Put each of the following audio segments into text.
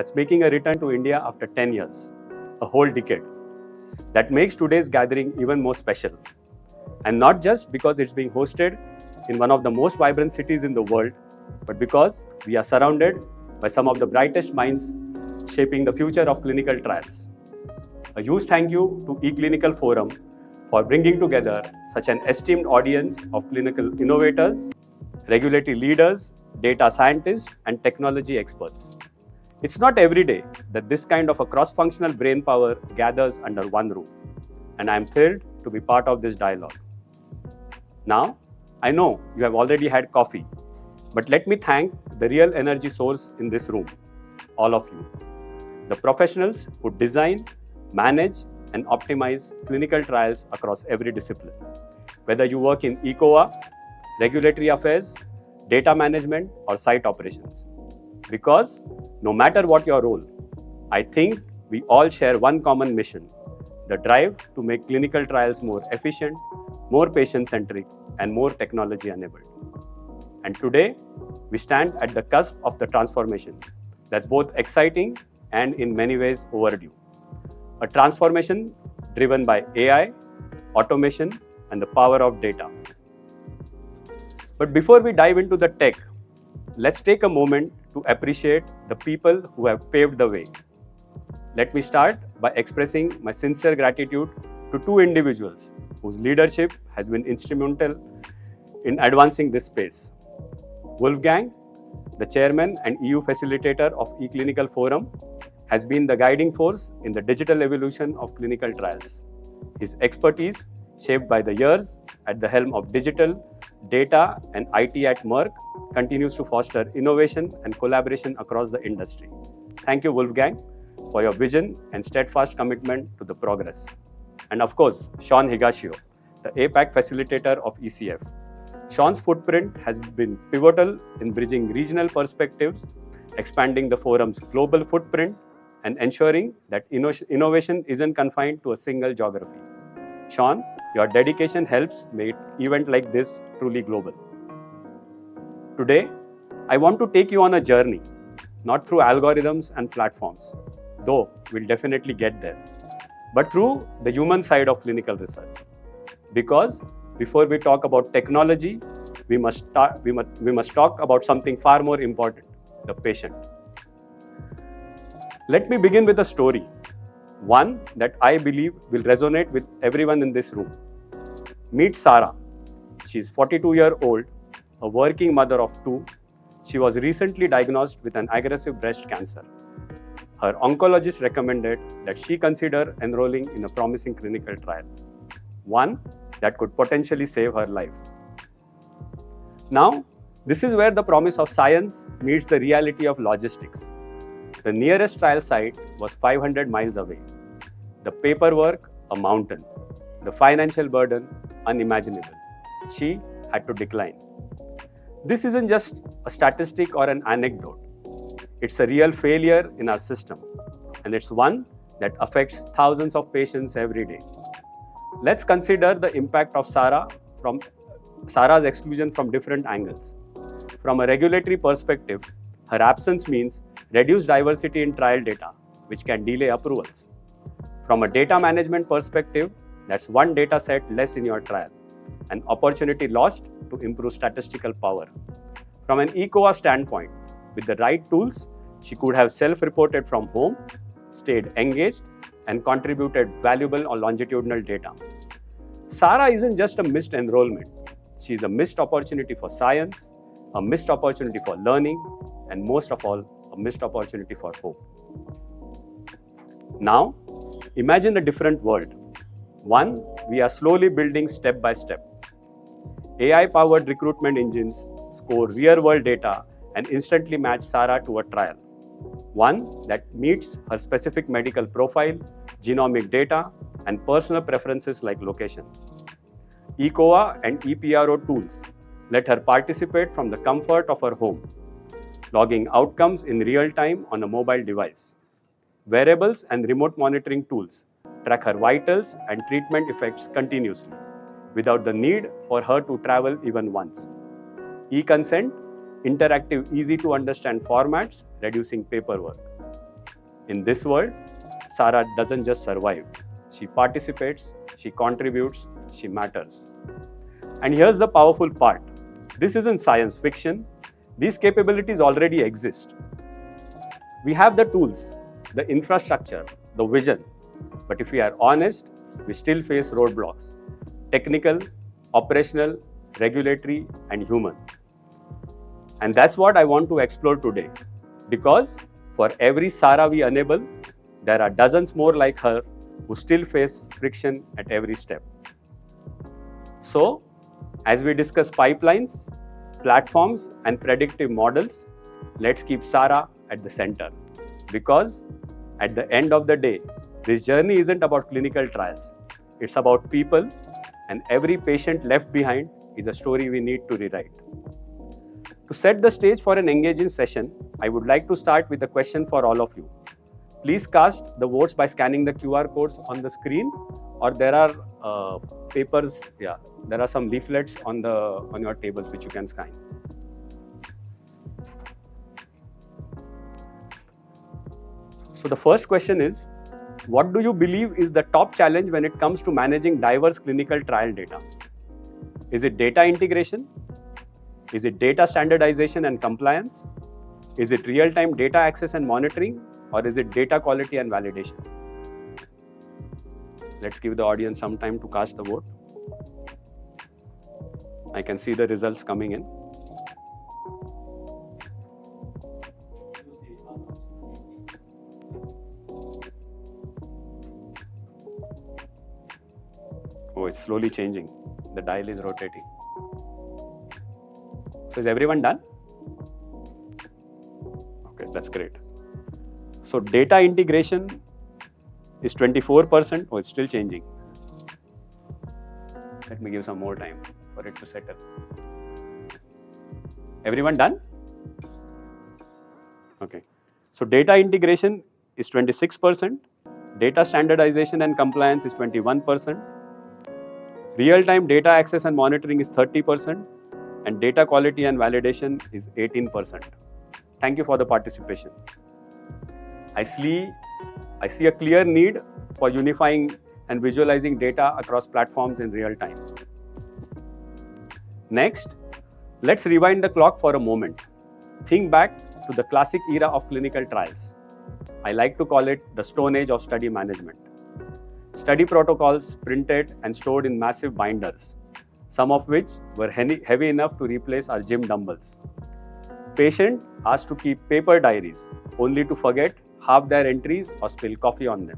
that's making a return to India after 10 years, a whole decade. That makes today's gathering even more special. And not just because it's being hosted in one of the most vibrant cities in the world, but because we are surrounded by some of the brightest minds shaping the future of clinical trials. A huge thank you to eClinical Forum for bringing together such an esteemed audience of clinical innovators, regulatory leaders, data scientists, and technology experts. It's not every day that this kind of a cross-functional brain power gathers under one roof, and I'm thrilled to be part of this dialogue. Now, I know you have already had coffee, but let me thank the real energy source in this room, all of you. The professionals who design, manage, and optimize clinical trials across every discipline. Whether you work in ECOA, regulatory affairs, data management, or site operations. Because no matter what your role, I think we all share one common mission, the drive to make clinical trials more efficient, more patient-centric, and more technology-enabled. And today, we stand at the cusp of the transformation that's both exciting and in many ways overdue. A transformation driven by AI, automation, and the power of data. But before we dive into the tech, let's take a moment to appreciate the people who have paved the way. Let me start by expressing my sincere gratitude to two individuals whose leadership has been instrumental in advancing this space. Wolfgang, the chairman and EU facilitator of eClinical Forum, has been the guiding force in the digital evolution of clinical trials. His expertise, shaped by the years at the helm of digital, data, and IT at Merck, continues to foster innovation and collaboration across the industry. Thank you, Wolfgang, for your vision and steadfast commitment to the progress. And of course, Sean Higashio, the APAC facilitator of ECF. Sean's footprint has been pivotal in bridging regional perspectives, expanding the forum's global footprint, and ensuring that innovation isn't confined to a single geography. Sean, your dedication helps make an event like this truly global. Today, I want to take you on a journey, not through algorithms and platforms, though we'll definitely get there, but through the human side of clinical research. Because before we talk about technology, we must talk about something far more important, the patient. Let me begin with a story, one that I believe will resonate with everyone in this room. Meet Sarah. She's 42-year-old, a working mother of two. She was recently diagnosed with an aggressive breast cancer. Her oncologist recommended that she consider enrolling in a promising clinical trial, one that could potentially save her life. Now, this is where the promise of science meets the reality of logistics. The nearest trial site was 500 miles away. The paperwork, a mountain. The financial burden, unimaginable. She had to decline. This isn't just a statistic or an anecdote. It's a real failure in our system, and it's one that affects thousands of patients every day. Let's consider the impact of Sarah's exclusion from different angles. From a regulatory perspective, her absence means reduced diversity in trial data, which can delay approvals. From a data management perspective, that's one data set less in your trial, an opportunity lost to improve statistical power. From an ECOA standpoint, with the right tools, she could have self-reported from home, stayed engaged, and contributed valuable or longitudinal data. Sarah isn't just a missed enrollment. She's a missed opportunity for science, a missed opportunity for learning, and most of all, a missed opportunity for hope. Now, imagine a different world. One we are slowly building step by step. AI-powered recruitment engines score real-world data and instantly match Sarah to a trial. One that meets her specific medical profile, genomic data, and personal preferences like location. ECOA and EPRO tools let her participate from the comfort of her home, logging outcomes in real time on a mobile device. Wearables and remote monitoring tools track her vitals and treatment effects continuously, without the need for her to travel even once. E-consent, interactive, easy-to-understand formats, reducing paperwork. In this world, Sara doesn't just survive. She participates, she contributes, she matters. And here's the powerful part. This isn't science fiction. These capabilities already exist. We have the tools, the infrastructure, the vision. But if we are honest, we still face roadblocks. Technical, operational, regulatory, and human. And that's what I want to explore today. Because for every Sara we enable, there are dozens more like her who still face friction at every step. So, as we discuss pipelines, platforms, and predictive models, let's keep Sara at the center. Because at the end of the day, this journey isn't about clinical trials. It's about people, and every patient left behind is a story we need to rewrite. To set the stage for an engaging session, I would like to start with a question for all of you. Please cast the votes by scanning the QR codes on the screen, or there are papers, there are some leaflets on your tables which you can scan. So the first question is, what do you believe is the top challenge when it comes to managing diverse clinical trial data? Is it data integration? Is it data standardization and compliance? Is it real-time data access and monitoring? Or is it data quality and validation? Let's give the audience some time to cast the vote. I can see the results coming in. Oh, it's slowly changing. The dial is rotating. So is everyone done? Okay, that's great. So data integration is 24%. Oh, it's still changing. Let me give some more time for it to settle. Everyone done? Okay. So data integration is 26%. Data standardization and compliance is 21%. Real-time data access and monitoring is 30%. And data quality and validation is 18%. Thank you for the participation. I see a clear need for unifying and visualizing data across platforms in real time. Next, let's rewind the clock for a moment. Think back to the classic era of clinical trials. I like to call it the Stone Age of study management. Study protocols printed and stored in massive binders, some of which were heavy enough to replace our gym dumbbells. Patient asked to keep paper diaries, only to forget half their entries or spill coffee on them.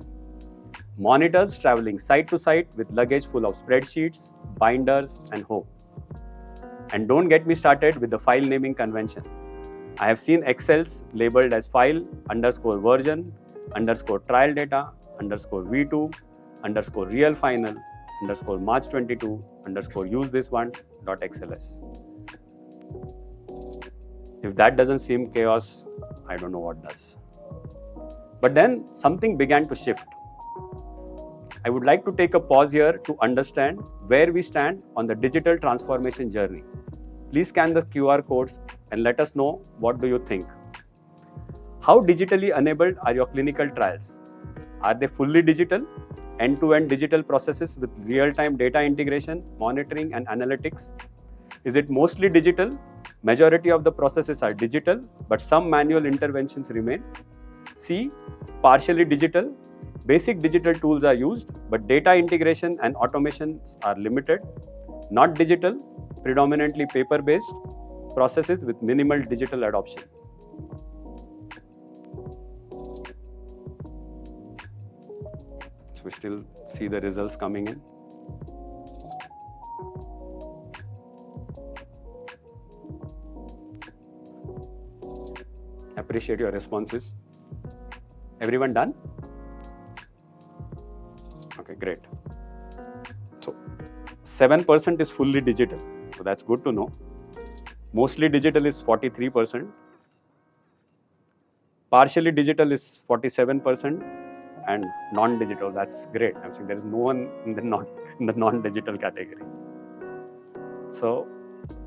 Monitors traveling site to site with luggage full of spreadsheets, binders, and hope. And don't get me started with the file naming convention. I have seen Excels labeled as file _version _trial data _V2 _real final _March 22 use this one .xls. If that doesn't seem chaos, I don't know what does. But then something began to shift. I would like to take a pause here to understand where we stand on the digital transformation journey. Please scan the QR codes and let us know what do you think. How digitally enabled are your clinical trials? Are they fully digital? End-to-end digital processes with real-time data integration, monitoring, and analytics? Is it mostly digital? Majority of the processes are digital, but some manual interventions remain. C, partially digital. Basic digital tools are used, but data integration and automations are limited. Not digital, predominantly paper-based processes with minimal digital adoption. So we still see the results coming in. Appreciate your responses. Everyone done? Okay, great. So 7% is fully digital. So that's good to know. Mostly digital is 43%. Partially digital is 47%. And non-digital, that's great. I'm saying there is no one in the non-digital category. So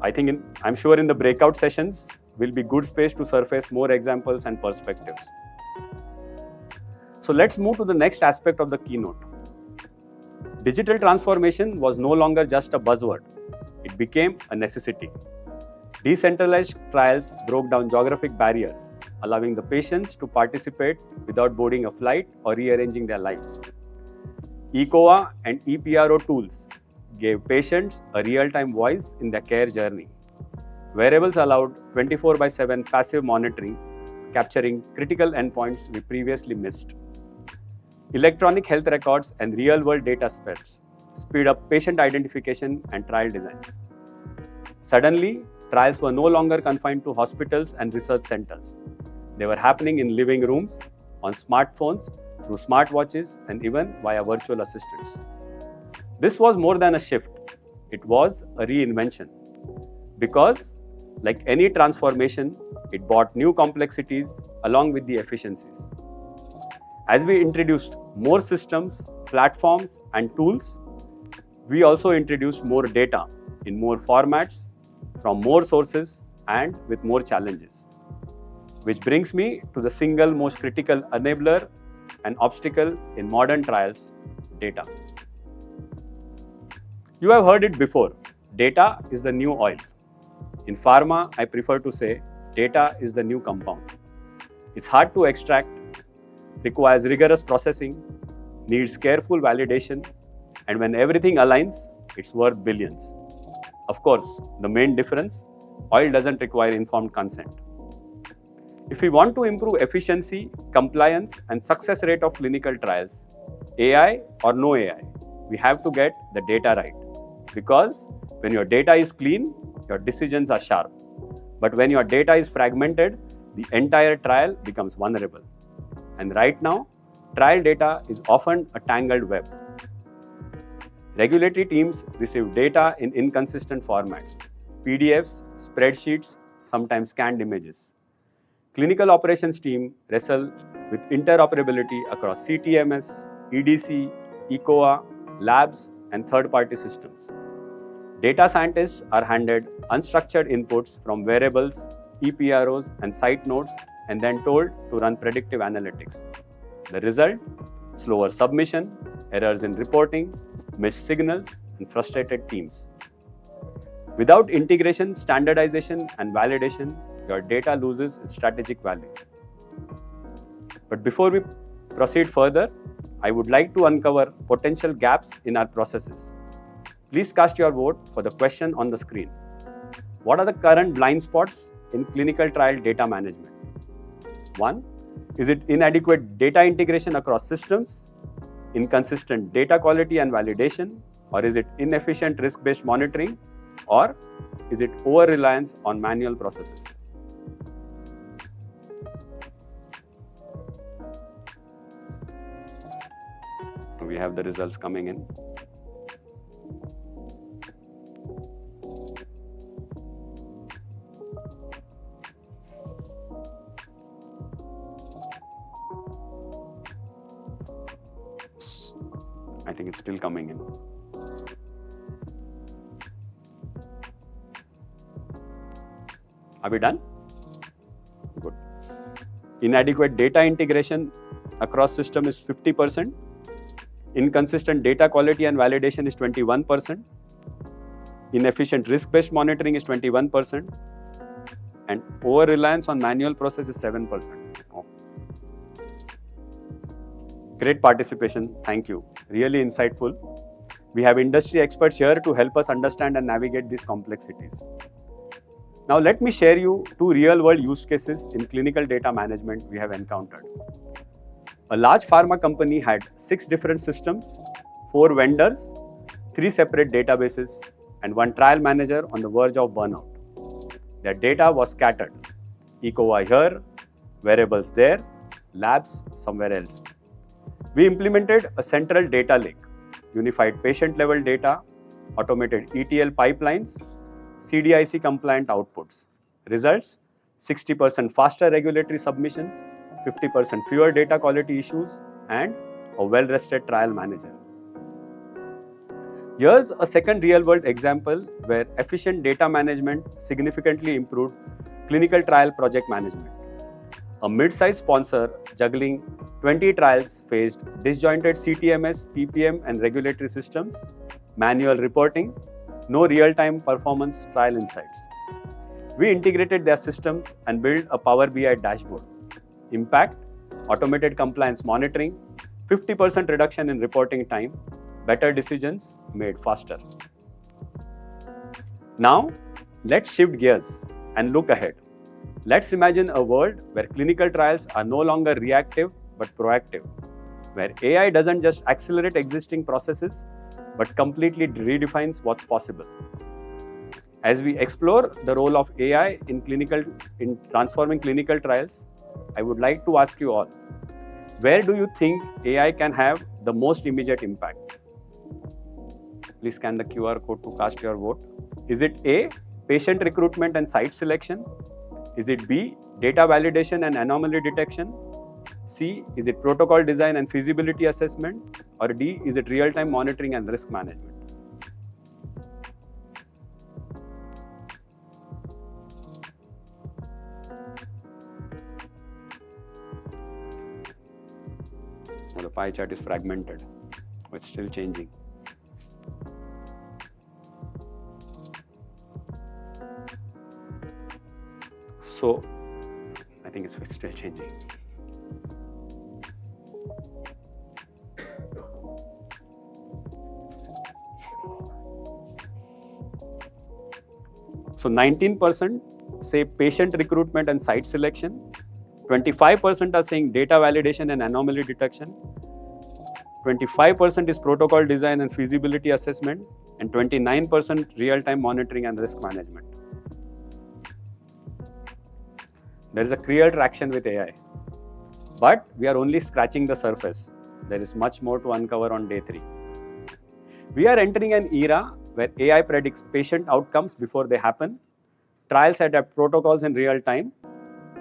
I think I'm sure in the breakout sessions will be good space to surface more examples and perspectives. So let's move to the next aspect of the keynote. Digital transformation was no longer just a buzzword. It became a necessity. Decentralized trials broke down geographic barriers, allowing the patients to participate without boarding a flight or rearranging their lives. ECOA and EPRO tools gave patients a real-time voice in their care journey. Wearables allowed 24/7 passive monitoring, capturing critical endpoints we previously missed. Electronic health records and real-world data sets speed up patient identification and trial designs. Suddenly, trials were no longer confined to hospitals and research centers. They were happening in living rooms, on smartphones, through smartwatches, and even via virtual assistants. This was more than a shift. It was a reinvention. Because, like any transformation, it brought new complexities along with the efficiencies. As we introduced more systems, platforms, and tools, we also introduced more data in more formats, from more sources, and with more challenges. Which brings me to the single most critical enabler and obstacle in modern trials: data. You have heard it before. Data is the new oil. In pharma, I prefer to say data is the new compound. It's hard to extract, requires rigorous processing, needs careful validation, and when everything aligns, it's worth billions. Of course, the main difference, oil doesn't require informed consent. If we want to improve efficiency, compliance, and success rate of clinical trials, AI or no AI, we have to get the data right. Because when your data is clean, your decisions are sharp. But when your data is fragmented, the entire trial becomes vulnerable. And right now, trial data is often a tangled web. Regulatory teams receive data in inconsistent formats: PDFs, spreadsheets, sometimes scanned images. Clinical operations team wrestle with interoperability across CTMS, EDC, ECOA, labs, and third-party systems. Data scientists are handed unstructured inputs from wearables, EPROs, and site nodes, and then told to run predictive analytics. The result? Slower submission, errors in reporting, missed signals, and frustrated teams. Without integration, standardization, and validation, your data loses its strategic value. But before we proceed further, I would like to uncover potential gaps in our processes. Please cast your vote for the question on the screen. What are the current blind spots in clinical trial data management? 1. Is it inadequate data integration across systems, inconsistent data quality and validation, or is it inefficient risk-based monitoring, or is it over-reliance on manual processes? We have the results coming in. I think it's still coming in. Are we done? Good. Inadequate data integration across system is 50%. Inconsistent data quality and validation is 21%. Inefficient risk-based monitoring is 21%. And over-reliance on manual process is 7%. Oh. Great participation. Thank you. Really insightful. We have industry experts here to help us understand and navigate these complexities. Now let me share you 2 real-world use cases in clinical data management we have encountered. A large pharma company had 6 different systems, 4 vendors, 3 separate databases, and 1 trial manager on the verge of burnout. Their data was scattered. ECOA here, wearables there, labs somewhere else. We implemented a central data lake, unified patient-level data, automated ETL pipelines, CDIC compliant outputs. Results: 60% faster regulatory submissions, 50% fewer data quality issues, and a well-rested trial manager. Here's a second real-world example where efficient data management significantly improved clinical trial project management. A mid-sized sponsor juggling 20 trials faced disjointed CTMS, PPM, and regulatory systems, manual reporting, no real-time performance trial insights. We integrated their systems and built a Power BI dashboard. Impact: automated compliance monitoring, 50% reduction in reporting time, better decisions made faster. Now, let's shift gears and look ahead. Let's imagine a world where clinical trials are no longer reactive but proactive, where AI doesn't just accelerate existing processes but completely redefines what's possible. As we explore the role of AI in transforming clinical trials, I would like to ask you all, where do you think AI can have the most immediate impact? Please scan the QR code to cast your vote. Is it A, patient recruitment and site selection? Is it B, data validation and anomaly detection? C, is it protocol design and feasibility assessment? Or D, is it real-time monitoring and risk management? Now the pie chart is fragmented. It's still changing. So, I think it's still changing. So 19% say patient recruitment and site selection, 25% are saying data validation and anomaly detection, 25% is protocol design and feasibility assessment, and 29% real-time monitoring and risk management. There is a clear traction with AI, but we are only scratching the surface. There is much more to uncover on day 3. We are entering an era where AI predicts patient outcomes before they happen, trials adapt protocols in real time,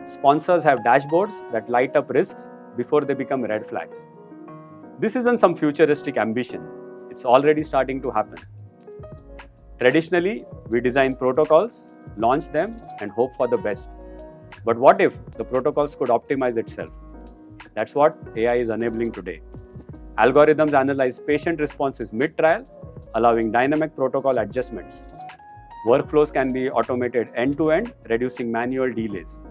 sponsors have dashboards that light up risks before they become red flags. This isn't some futuristic ambition. It's already starting to happen. Traditionally, we design protocols, launch them, and hope for the best. But what if the protocols could optimize itself? That's what AI is enabling today. Algorithms analyze patient responses mid-trial, allowing dynamic protocol adjustments. Workflows can be automated end-to-end, reducing manual delays.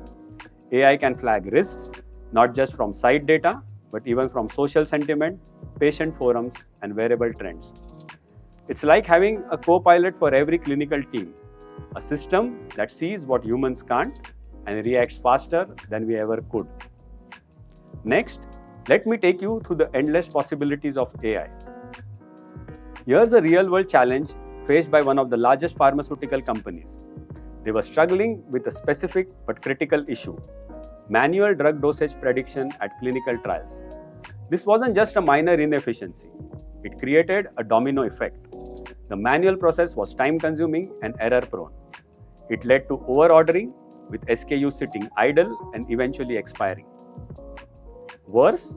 AI can flag risks, not just from site data, but even from social sentiment, patient forums, and wearable trends. It's like having a co-pilot for every clinical team, a system that sees what humans can't and reacts faster than we ever could. Next, let me take you through the endless possibilities of AI. Here's a real-world challenge faced by one of the largest pharmaceutical companies. They were struggling with a specific but critical issue: manual drug dosage prediction at clinical trials. This wasn't just a minor inefficiency. It created a domino effect. The manual process was time-consuming and error-prone. It led to over-ordering, with SKUs sitting idle and eventually expiring. Worse,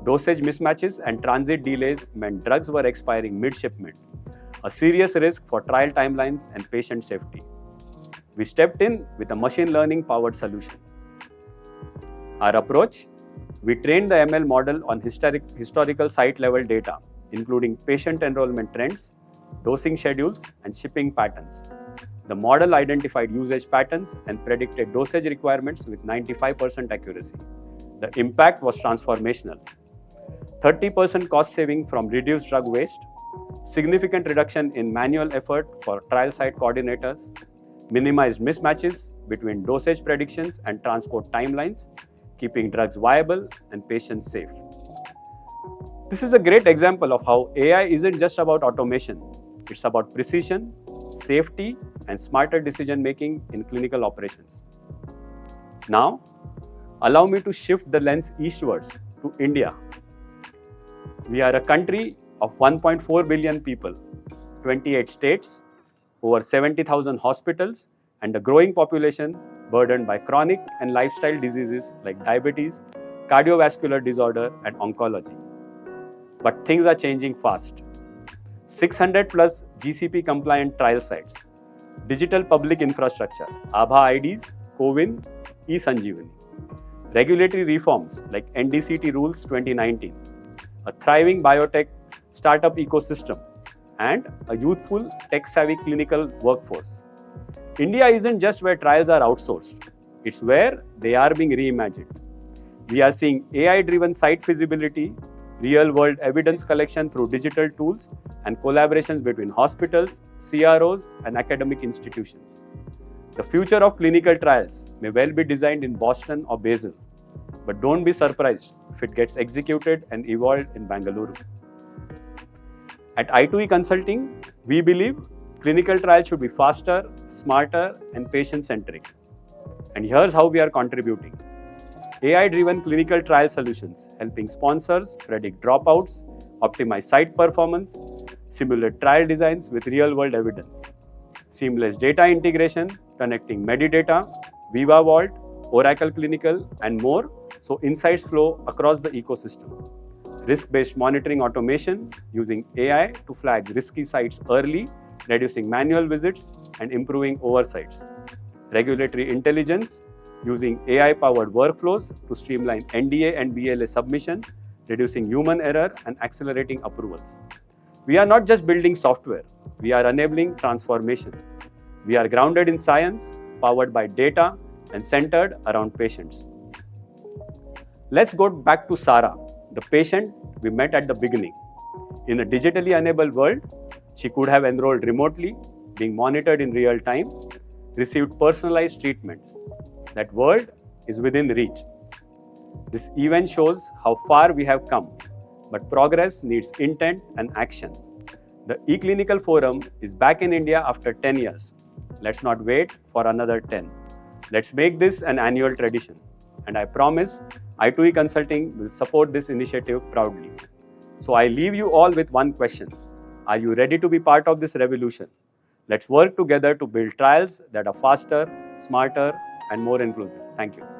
dosage mismatches and transit delays meant drugs were expiring mid-shipment, a serious risk for trial timelines and patient safety. We stepped in with a machine learning-powered solution. Our approach: we trained the ML model on historical site-level data, including patient enrollment trends, dosing schedules, and shipping patterns. The model identified usage patterns and predicted dosage requirements with 95% accuracy. The impact was transformational. 30% cost saving from reduced drug waste, significant reduction in manual effort for trial site coordinators, minimized mismatches between dosage predictions and transport timelines, keeping drugs viable and patients safe. This is a great example of how AI isn't just about automation. It's about precision, safety, and smarter decision-making in clinical operations. Now, allow me to shift the lens eastwards to India. We are a country of 1.4 billion people, 28 states, over 70,000 hospitals, and a growing population burdened by chronic and lifestyle diseases like diabetes, cardiovascular disorder, and oncology. But things are changing fast. 600 plus GCP compliant trial sites, digital public infrastructure, Aabha IDs, CoWIN, eSanjeevani. Regulatory reforms like NDCT Rules 2019, a thriving biotech startup ecosystem, and a youthful, tech-savvy clinical workforce. India isn't just where trials are outsourced, it's where they are being reimagined. We are seeing AI-driven site feasibility, real-world evidence collection through digital tools, and collaborations between hospitals, CROs, and academic institutions. The future of clinical trials may well be designed in Boston or Basel, but don't be surprised if it gets executed and evolved in Bangalore. At I2E Consulting, we believe clinical trials should be faster, smarter, and patient-centric. And here's how we are contributing. AI-driven clinical trial solutions helping sponsors predict dropouts, optimize site performance, simulate trial designs with real-world evidence. Seamless data integration, connecting Medidata, Viva Vault, Oracle Clinical, and more, so insights flow across the ecosystem. Risk-based monitoring automation using AI to flag risky sites early, reducing manual visits and improving oversights. Regulatory intelligence using AI-powered workflows to streamline NDA and BLA submissions, reducing human error and accelerating approvals. We are not just building software, we are enabling transformation. We are grounded in science, powered by data, and centered around patients. Let's go back to Sarah, the patient we met at the beginning. In a digitally enabled world, she could have enrolled remotely, being monitored in real time, received personalized treatments. That world is within reach. This event shows how far we have come, but progress needs intent and action. The eClinical Forum is back in India after 10 years. Let's not wait for another 10. Let's make this an annual tradition. And I promise I2E Consulting will support this initiative proudly. So I leave you all with one question. Are you ready to be part of this revolution? Let's work together to build trials that are faster, smarter, and more inclusive. Thank you.